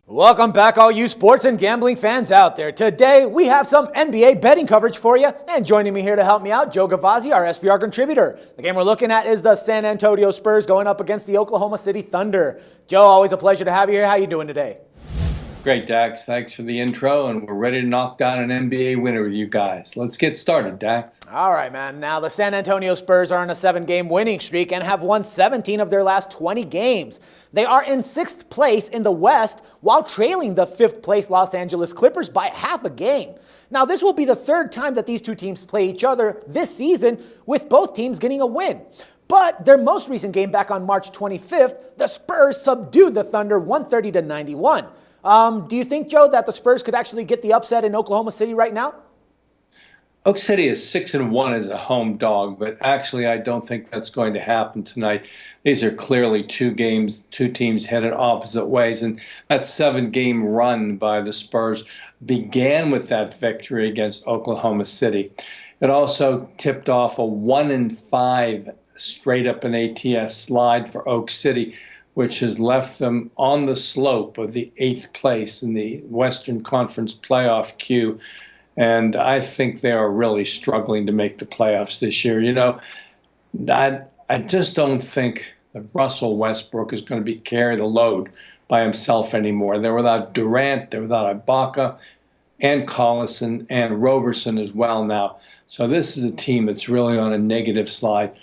Welcome back, all you sports and gambling fans out there. Today, we have some NBA betting coverage for you, and joining me here to help me out, Joe Gavazzi, our SBR contributor. The game we're looking at is the San Antonio Spurs going up against the Oklahoma City Thunder. Joe, always a pleasure to have you here. How you doing today? Great, Dax. Thanks for the intro, and we're ready to knock down an NBA winner with you guys. Let's get started, Dax. All right, man. Now, the San Antonio Spurs are on a 7-game winning streak and have won 17 of their last 20 games. They are in 6th place in the West while trailing the 5th-place Los Angeles Clippers by half a game. Now, this will be the third time that these two teams play each other this season, with both teams getting a win. But their most recent game back on March 25th, the Spurs subdued the Thunder 130-91. Do you think, Joe, that the Spurs could actually get the upset in Oklahoma City right now? Oak City is 6-1 as a home dog, but actually I don't think that's going to happen tonight. These are clearly two teams headed opposite ways, and that 7-game run by the Spurs began with that victory against Oklahoma City. It also tipped off a 1-5 straight up an ATS slide for Oak City, which has left them on the slope of the 8th place in the Western Conference playoff queue. And I think they are really struggling to make the playoffs this year. You know, I just don't think that Russell Westbrook is going to carry the load by himself anymore. They're without Durant, they're without Ibaka, and Collison, and Roberson as well now. So this is a team that's really on a negative slide,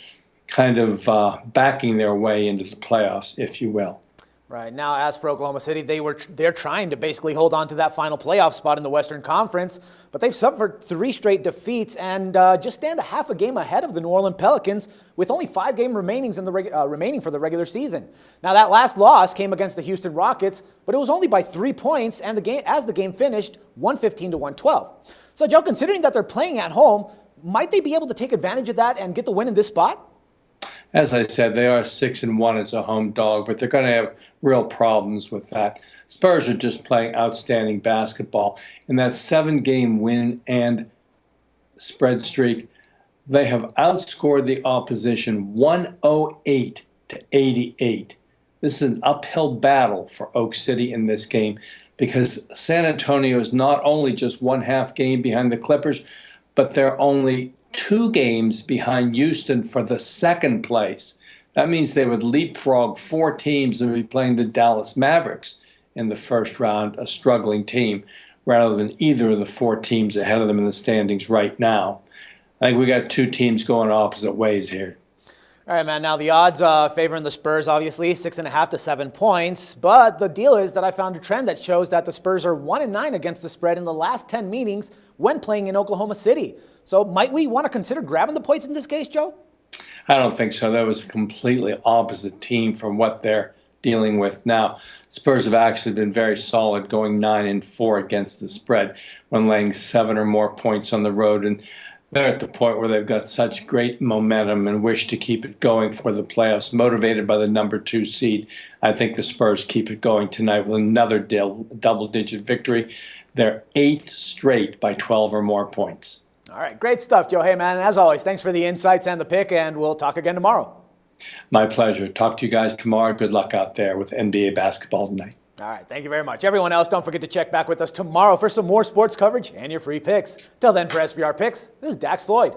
kind of backing their way into the playoffs, if you will. Right. Now, as for Oklahoma City, they're trying to basically hold on to that final playoff spot in the Western Conference, but they've suffered 3 straight defeats and just stand a half a game ahead of the New Orleans Pelicans with only 5 games remaining for the regular season. Now, that last loss came against the Houston Rockets, but it was only by 3 points, and as the game finished, 115-112. So, Joe, considering that they're playing at home, might they be able to take advantage of that and get the win in this spot? As I said, they are 6-1 as a home dog, but they're going to have real problems with that. Spurs are just playing outstanding basketball. In that 7-game win and spread streak, they have outscored the opposition 108-88. This is an uphill battle for Oak City in this game because San Antonio is not only just 1/2 game behind the Clippers, but they're only 2 games behind Houston for the 2nd place. That means they would leapfrog 4 teams and be playing the Dallas Mavericks in the first round, a struggling team, rather than either of the 4 teams ahead of them in the standings right now. I think we got 2 teams going opposite ways here. All right, man. Now, the odds favoring the Spurs, obviously, 6.5 to 7 points. But the deal is that I found a trend that shows that the Spurs are 1-9 against the spread in the last 10 meetings when playing in Oklahoma City. So might we want to consider grabbing the points in this case, Joe? I don't think so. That was a completely opposite team from what they're dealing with now. Spurs have actually been very solid, going 9-4 against the spread when laying 7 or more points on the road. And they're at the point where they've got such great momentum and wish to keep it going for the playoffs, motivated by the number 2 seed. I think the Spurs keep it going tonight with another double-digit victory. They're 8th straight by 12 or more points. All right, great stuff, Joe. Hey, man, as always, thanks for the insights and the pick, and we'll talk again tomorrow. My pleasure. Talk to you guys tomorrow. Good luck out there with NBA basketball tonight. All right, thank you very much. Everyone else, don't forget to check back with us tomorrow for some more sports coverage and your free picks. Till then, for SBR Picks, this is Dax Floyd.